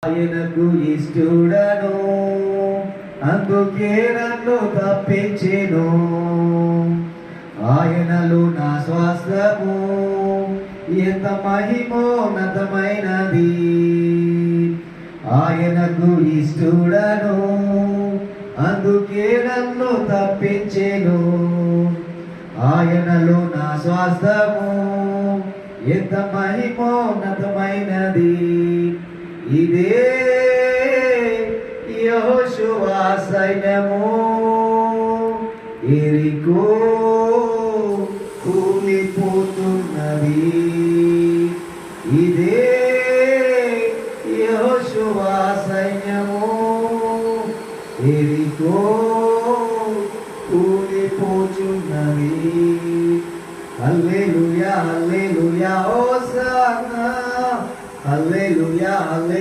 ఆయనకు ఇష్టడను, అందుకే నన్ను తప్పించెను. ఆయనలో నా స్వాస్థ్యము ఎంత మహిమోన్నతమైనది. ఆయనకు ఇష్టడను, అందుకే నన్ను తప్పించెను. ఆయనలో నా స్వాస్థ్యము ఎంత మహిమోన్నతమైనది. ఇదే యెహోషువ సైన్యము, యెరికో కూలిపోతున్నది. ఇదే యెహోషువ సైన్యము, యెరికో కూలిపోతున్నది. హల్లెలూయా హల్లెలూయా హోసన్నా, హల్లెలూయా హల్లెలూయా.